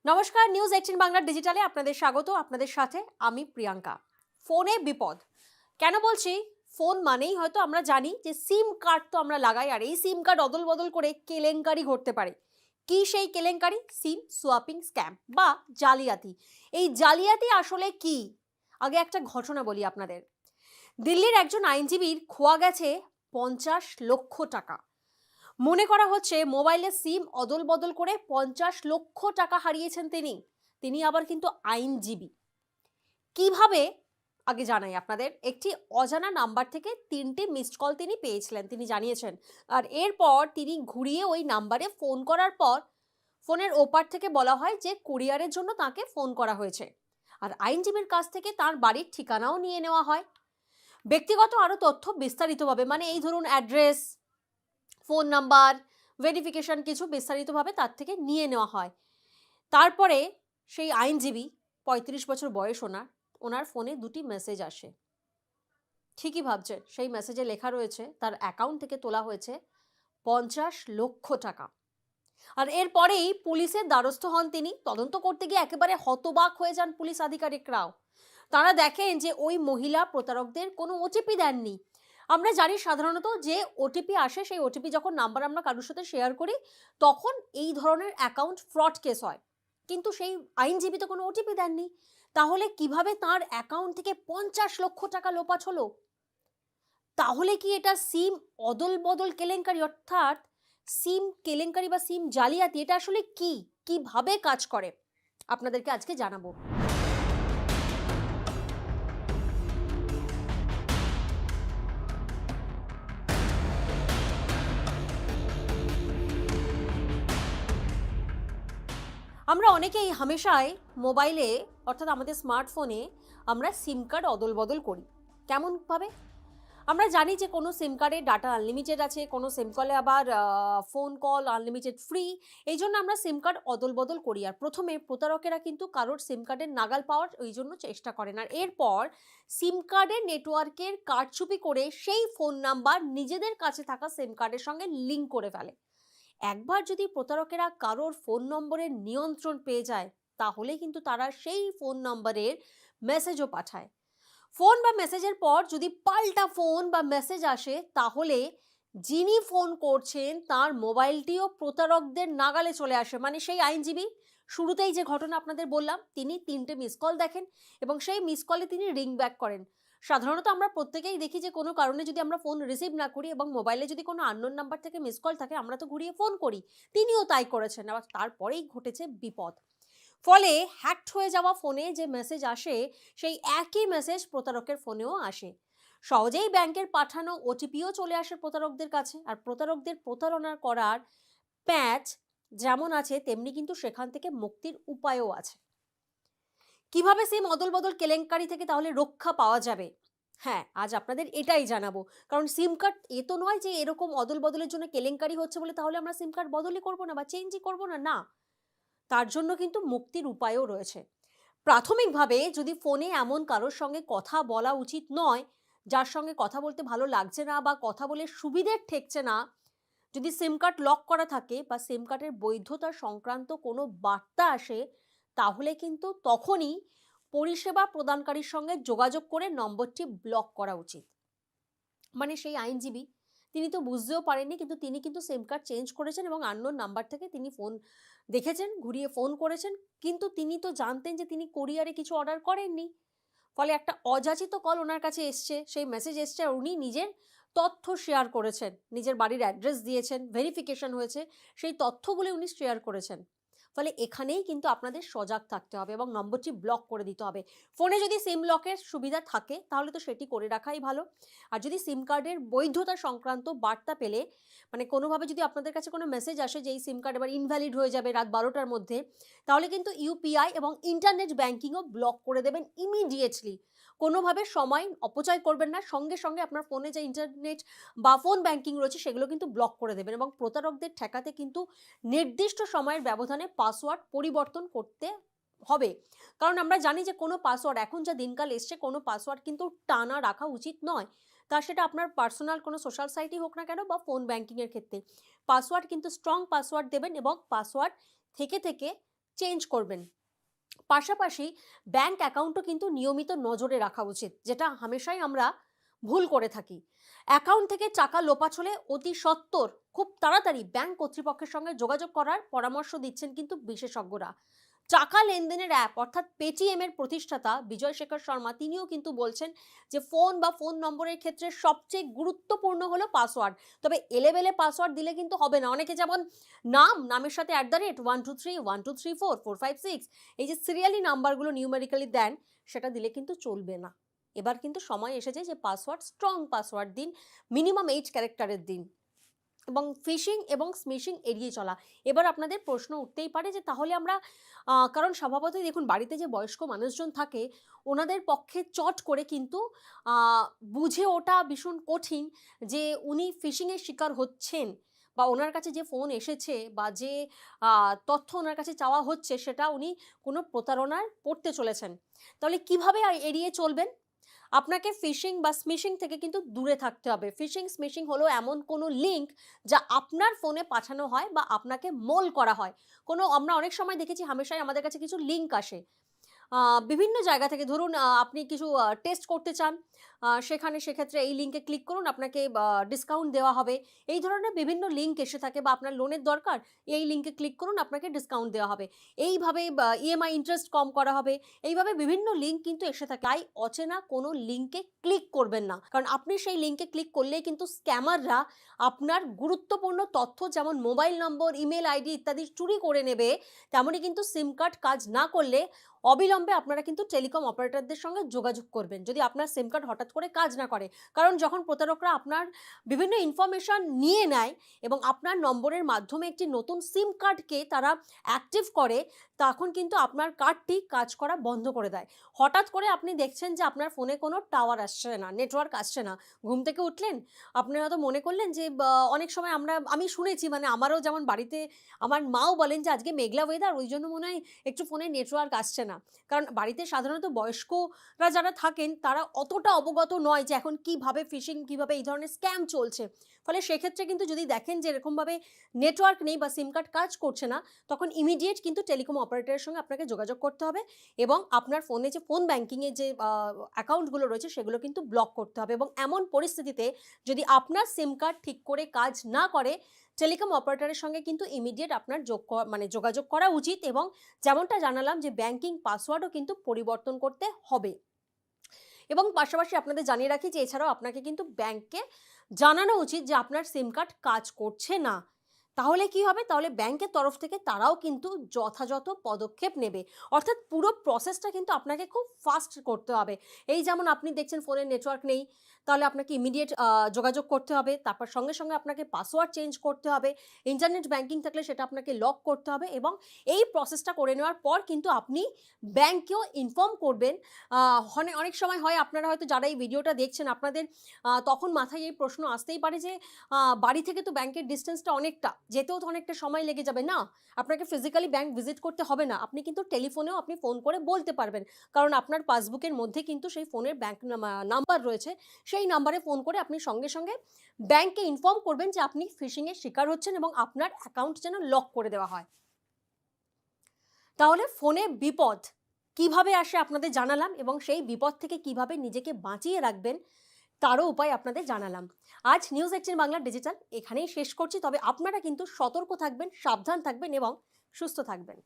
নমস্কার, নিউজ 18 বাংলা ডিজিটালে আপনাদের স্বাগত। আপনাদের সাথে আমি প্রিয়াঙ্কা। ফোনে বিপদ কেন বলছি? ফোন মানেই হয়তো আমরা জানি যে সিম কার্ড তো আমরা লাগাই, আর এই সিম কার্ড অদল বদল করে কেলেঙ্কারি ঘটতে পারে। কি সেই কেলেঙ্কারি? সিম সোয়াপিং স্ক্যাম বা জালিয়াতি। এই জালিয়াতি আসলে কি? আগে একটা ঘটনা বলি আপনাদের। দিল্লির একজন আইনজীবীর খোয়া গেছে 50 লক্ষ টাকা। মনে করা হচ্ছে মোবাইলের সিম অদল বদল করে 50 লক্ষ টাকা হারিয়েছেন তিনি। তিনি আবার কিন্তু আইনজীবী। কিভাবে? আগে জানাই আপনাদের, একটি অজানা নাম্বার থেকে 3টে মিসড কল তিনি পেয়েছিলেন, তিনি জানিয়েছেন। আর এরপর তিনি ঘুরিয়ে ওই নাম্বারে ফোন করার পর ফোনের ওপার থেকে বলা হয় যে কুরিয়ারের জন্য তাকে ফোন করা হয়েছে। আর আইনজীবীর কাছ থেকে তার বাড়ির ঠিকানাও নিয়ে নেওয়া হয়। ব্যক্তিগত আরও তথ্য বিস্তারিতভাবে, মানে এই ধরুন অ্যাড্রেস, ফোন নাম্বার, ভেরিফিকেশন কিছু বিস্তারিতভাবে তার থেকে নিয়ে নেওয়া হয়। তারপরে সেই আইনজীবী, 35 বছর বয়স ওনার ফোনে 2টি মেসেজ আসে। ঠিকই ভাবছেন, সেই মেসেজে লেখা রয়েছে তার অ্যাকাউন্ট থেকে তোলা হয়েছে 50 লক্ষ টাকা। আর এরপরেই পুলিশের দ্বারস্থ হন তিনি। তদন্ত করতে গিয়ে একেবারে হতবাক হয়ে যান পুলিশ আধিকারিকরাও। তারা দেখেন যে ওই মহিলা প্রতারকদের কোনো ওটিপি দেননি। আমরা জানি সাধারণত যে ওটিপি আসে, সেই ওটিপি যখন নাম্বার আমরা কারোর সাথে শেয়ার করি তখন এই ধরনের অ্যাকাউন্ট ফ্রড কেস হয়। কিন্তু সেই আইনজীবী তো কোনো ওটিপি দেননি। তাহলে কিভাবে তার অ্যাকাউন্ট থেকে 50 লক্ষ টাকা লোপাট হলো? তাহলে কি এটা সিম অদল বদল কেলেঙ্কারি, অর্থাৎ সিম কেলেঙ্কারি বা সিম জালিয়াতি? এটা আসলে কি, কিভাবে কাজ করে, আপনাদেরকে আজকে জানাবো। আমরা অনেকেই হামেশাই মোবাইলে, অর্থাৎ আমাদের স্মার্টফোনে আমরা সিম কার্ড অদল বদল করি। কেমনভাবে? আমরা জানি যে কোনো সিম কার্ডে ডাটা আনলিমিটেড আছে, কোনো সিম কলে আবার ফোন কল আনলিমিটেড ফ্রি। এই জন্য আমরা সিম কার্ড অদল বদল করি। আর প্রথমে প্রতারকেরা কিন্তু কারোর সিম কার্ডের নাগাল পাওয়ার ওই জন্য চেষ্টা করেন। আর এরপর সিম কার্ডের নেটওয়ার্কের কারচুপি করে সেই ফোন নাম্বার নিজেদের কাছে থাকা সিম কার্ডের সঙ্গে লিঙ্ক করে ফেলে। একবার যদি প্রতারকেরা কারোর ফোন নম্বরের নিয়ন্ত্রণ পেয়ে যায় তাহলে কিন্তু তারা সেই ফোন নম্বরের মেসেজও পাঠায়। ফোন বা মেসেজের পর যদি পাল্টা ফোন বা মেসেজ আসে তাহলে যিনি ফোন করছেন তার মোবাইলটিও প্রতারকদের নাগালে চলে আসে। মানে সেই আইনজীবী, শুরুতেই যে ঘটনা আপনাদের বললাম, তিনি 3টে মিস কল দেখেন এবং সেই মিস কলে তিনি রিং ব্যাক করেন। সাধারণত আমরা প্রত্যেকেই দেখি যে কোনো কারণে যদি আমরা ফোন রিসিভ না করি এবং মোবাইলে যদি কোনো আননোন নাম্বার থেকে মিস কল থাকে আমরা তো ঘুরিয়ে ফোন করি। তিনিও তাই করেছেন। আবার তারপরেই ঘটেছে বিপদ। ফলে হ্যাকড হয়ে যাওয়া ফোনে যে মেসেজ আসে সেই একই মেসেজ প্রতারকের ফোনেও আসে। সহজেই ব্যাংকের পাঠানো ওটিপিও চলে আসে প্রতারকদের কাছে। আর প্রতারকদের প্রতারণা করার প্যাচ যেমন আছে তেমনি কিন্তু সেখান থেকে মুক্তির উপায়ও আছে। কিভাবে সিম অদল বদল কেলেঙ্কারি থেকে তাহলে রক্ষা পাওয়া যাবে? হ্যাঁ, আজ আপনাদের এটাই জানাবো। কারণ সিম কার্ড এ তো নয় যে এরকম অদল বদলের জন্য কেলেঙ্কারি হচ্ছে বলে তাহলে আমরা সিম কার্ড বদলই করবো না বা চেঞ্জই করবো না। না, তার জন্য কিন্তু মুক্তির উপায়ও রয়েছে। প্রাথমিকভাবে যদি ফোনে এমন কারোর সঙ্গে কথা বলা উচিত নয়, যার সঙ্গে কথা বলতে ভালো লাগছে না বা কথা বলে সুবিধের ঠেকছে না, যদি সিম কার্ড লক করা থাকে বা সিম কার্ডের বৈধতা সংক্রান্ত কোনো বার্তা আসে, তাহলে কিন্তু তখনই পরিষেবা প্রদানকারীর সঙ্গে যোগাযোগ করে নম্বরটি ব্লক করা উচিত। মানে সেই আইনজীবী, তিনি তো বুঝতেও পারেননি, কিন্তু তিনি কিন্তু সিম কার্ড চেঞ্জ করেছেন এবং আননোন নাম্বার থেকে তিনি ফোন দেখেছেন, ঘুরিয়ে ফোন করেছেন। কিন্তু তিনি তো জানতেন যে তিনি কোরিয়ারে কিছু অর্ডার করেননি। ফলে একটা অযাচিত কল ওনার কাছে এসছে, সেই মেসেজ এসছে, আর উনি নিজের তথ্য শেয়ার করেছেন, নিজের বাড়ির অ্যাড্রেস দিয়েছেন, ভেরিফিকেশন হয়েছে, সেই তথ্যগুলি উনি শেয়ার করেছেন। ফলে এখানেই কিন্তু আপনাদের সজাগ থাকতে হবে এবং নম্বরটি ব্লক করে দিতে হবে। ফোনে যদি সিম লকের সুবিধা থাকে তাহলে তো সেটি করে রাখাই ভালো। আর যদি সিম কার্ডের বৈধতা সংক্রান্ত বার্তা পেলে, মানে কোনোভাবে যদি আপনাদের কাছে কোনো মেসেজ আসে যে এই সিম কার্ড এবার ইনভ্যালিড হয়ে যাবে রাত 12টার মধ্যে, তাহলে কিন্তু ইউপিআই এবং ইন্টারনেট ব্যাংকিংও ব্লক করে দেবেন ইমিডিয়েটলি। কোনোভাবে সময় অপচয় করবেন না, সঙ্গে সঙ্গে আপনার ফোনে যে ইন্টারনেট বা ফোন ব্যাংকিং রয়েছে সেগুলো কিন্তু ব্লক করে দেবেন। এবং প্রতারকদের ঠেকাতে কিন্তু নির্দিষ্ট সময়ের ব্যবধানে পাসওয়ার্ড পরিবর্তন করতে হবে। কারণ আমরা জানি যে কোনো পাসওয়ার্ড, এখন যা দিনকাল এসছে, কোনো পাসওয়ার্ড কিন্তু টানা রাখা উচিত নয়। তা সেটা আপনার পার্সোনাল কোনো সোশ্যাল সাইটই হোক না কেন বা ফোন ব্যাংকিংয়ের ক্ষেত্রে পাসওয়ার্ড কিন্তু স্ট্রং পাসওয়ার্ড দেবেন এবং পাসওয়ার্ড থেকে থেকে চেঞ্জ করবেন। পাশাপাশি ব্যাংক অ্যাকাউন্টও কিন্তু নিয়মিত নজরে রাখা উচিত, যেটা হামেশাই আমরা ভুল করে থাকি। অ্যাকাউন্ট থেকে টাকা লোপাট হলে অতি সত্বর খুব তাড়াতাড়ি ব্যাংক কর্তৃপক্ষের সঙ্গে যোগাযোগ করার পরামর্শ দিচ্ছেন কিন্তু বিশেষজ্ঞরা। টাকা লেনদেনের অ্যাপ অর্থাৎ পেটিএম এর প্রতিষ্ঠাতা বিজয় শেখর শর্মা তিনিও কিন্তু বলছেন যে ফোন বা ফোন নম্বরের ক্ষেত্রে সবচেয়ে গুরুত্বপূর্ণ হলো পাসওয়ার্ড। তবে এলেবেলে পাসওয়ার্ড দিলে কিন্তু হবে না। অনেকে যেমন নামের সাথে @123 1234 456 এই যে সিরিয়ালি নাম্বারগুলো নিউমেরিক্যালি দেন, সেটা দিলে কিন্তু চলবে না। এবার কিন্তু সময় এসেছে যে পাসওয়ার্ড স্ট্রং পাসওয়ার্ড দিন, মিনিমাম 8 ক্যারেক্টারের দিন এবং ফিশিং এবং স্মিশিং এড়িয়ে চলা। এবার আপনাদের প্রশ্ন উঠতেই পারে যে তাহলে আমরা কারণ স্বভাবতই দেখুন বাড়িতে যে বয়স্ক মানুষজন থাকে ওনাদের পক্ষে চট করে কিন্তু বুঝে ওঠা ভীষণ কঠিন যে উনি ফিশিংয়ের শিকার হচ্ছেন বা ওনার কাছে যে ফোন এসেছে বা যে তথ্য ওনার কাছে চাওয়া হচ্ছে সেটা উনি কোনো প্রতারণায় পড়তে চলেছেন। তাহলে কিভাবে এড়িয়ে চলবেন? আপনাকে ফিশিং বা স্মিশিং থেকে কিন্তু দূরে থাকতে হবে। ফিশিং স্মিশিং হলো এমন কোনো লিঙ্ক যা আপনার ফোনে পাঠানো হয় বা আপনাকে মোল করা হয়। আমরা অনেক সময় দেখেছি হামেশাই আমাদের কাছে কিছু লিঙ্ক আসে বিভিন্ন জায়গা থেকে। ধরুন আপনি কিছু টেস্ট করতে চান, সেক্ষেত্রে এই লিঙ্কে ক্লিক করুন, আপনাকে ডিসকাউন্ট দেওয়া হবে। এই ধরনের বিভিন্ন লিঙ্ক এসে থাকে বা আপনার লোনের দরকার, এই লিঙ্কে ক্লিক করুন, আপনাকে ডিসকাউন্ট দেওয়া হবে। এইভাবে ইএমআই ইন্টারেস্ট কম করা হবে। এইভাবে বিভিন্ন লিঙ্ক কিন্তু এসে থাকে। তাই অচেনা কোনো লিঙ্কে ক্লিক করবেন না, কারণ আপনি সেই লিঙ্কে ক্লিক করলেই কিন্তু স্ক্যামাররা আপনার গুরুত্বপূর্ণ তথ্য যেমন মোবাইল নম্বর, ইমেল আইডি ইত্যাদি চুরি করে নেবে। তেমনই কিন্তু সিম কার্ড কাজ না করলে অবিলম্বে আপনারা কিন্তু টেলিকম অপারেটরদের সঙ্গে যোগাযোগ করবেন যদি আপনার সিম কার্ড হঠাৎ করে কাজ না করে। কারণ যখন প্রতারকরা আপনার বিভিন্ন ইনফরমেশন নিয়ে নেয় এবং আপনার নম্বরের মাধ্যমে একটি নতুন সিম কার্ডকে তারা অ্যাক্টিভ করে, তখন কিন্তু আপনার কার্ডটি কাজ করা বন্ধ করে দেয়। হঠাৎ করে আপনি দেখছেন যে আপনার ফোনে কোনো টাওয়ার আসছে না, নেটওয়ার্ক আসছে না। ঘুম থেকে উঠলেন, আপনি হয়তো মনে করলেন যে অনেক সময় আমি শুনেছি, মানে আমারও যেমন বাড়িতে আমার মাও বলেন যে আজকে মেঘলা ওয়েদার, ওই জন্য মনে হয় একটু ফোনে নেটওয়ার্ক আসছে না। কারণ বাড়িতে সাধারণত বয়স্করা যারা থাকেন তারা অতটা অবগত নয় যে এখন কিভাবে ফিশিং, কিভাবে এই ধরনের স্ক্যাম চলছে। ফলে সেক্ষেত্রে কিন্তু যদি দেখেন যে এরকমভাবে নেটওয়ার্ক নেই বা সিম কার্ড কাজ করছে না, তখন ইমিডিয়েট কিন্তু টেলিকম অপারেটরের সঙ্গে আপনাকে যোগাযোগ করতে হবে এবং আপনার ফোনে যে ফোন ব্যাংকিংয়ের যে অ্যাকাউন্টগুলো রয়েছে সেগুলো কিন্তু ব্লক করতে হবে। এবং এমন পরিস্থিতিতে যদি আপনার সিম কার্ড ঠিক করে কাজ না করে, টেলিকম অপারেটরের সঙ্গে কিন্তু ইমিডিয়েট আপনার যোগাযোগ করা উচিত এবং যেমনটা জানালাম যে ব্যাংকিং পাসওয়ার্ডও কিন্তু পরিবর্তন করতে হবে। এবং পাশাপাশি আপনাদের জানিয়ে রাখি যে এছাড়াও আপনাকে কিন্তু ব্যাংককে জানানো উচিত যে আপনার সিম কার্ড কাজ করছে না। তাহলে কি হবে? তাহলে ব্যাংকের তরফ থেকে তারাও কিন্তু যথাযথ পদক্ষেপ নেবে। অর্থাৎ পুরো প্রসেসটা কিন্তু আপনাকে খুব ফাস্ট করতে হবে। এই যেমন আপনি দেখছেন ফোনের নেটওয়ার্ক নেই, তাহলে আপনাকে ইমিডিয়েট যোগাযোগ করতে হবে। তারপর সঙ্গে সঙ্গে আপনাকে পাসওয়ার্ড চেঞ্জ করতে হবে। ইন্টারনেট ব্যাংকিং থাকলে সেটা আপনাকে লক করতে হবে এবং এই প্রসেসটা করে নেওয়ার পর কিন্তু আপনি ব্যাংককেও ইনফর্ম করবেন। অনেক সময় হয় আপনারা হয়তো যারা এই ভিডিওটা দেখছেন আপনাদের তখন মাথায় এই প্রশ্ন আসতেই পারে যে বাড়ি থেকে তো ব্যাংকের ডিস্টেন্সটা অনেকটা, যেতেও তো অনেকটা সময় লেগে যাবে। না, আপনাকে ফিজিক্যালি ব্যাংক ভিজিট করতে হবে না। আপনি কিন্তু টেলিফোনেও আপনি ফোন করে বলতে পারবেন, কারণ আপনার পাসবুকের মধ্যে কিন্তু সেই ফোনের ব্যাংক নাম্বার রয়েছে। সেই নাম্বারে ফোন করে আপনি সঙ্গে সঙ্গে ব্যাংককে ইনফর্ম করবেন যে আপনি ফিশিংয়ের শিকার হচ্ছেন এবং আপনার অ্যাকাউন্ট যেন লক করে দেওয়া হয়। তাহলে ফোনে বিপদ কিভাবে আসে আপনাদের জানালাম এবং সেই বিপদ থেকে কিভাবে নিজেকে বাঁচিয়ে রাখবেন তারও উপায় আপনাদের জানালাম। আজ নিউজ 18 বাংলা ডিজিটাল এখানেই শেষ করছি। তবে আপনারা কিন্তু সতর্ক থাকবেন, সাবধান থাকবেন এবং সুস্থ থাকবেন।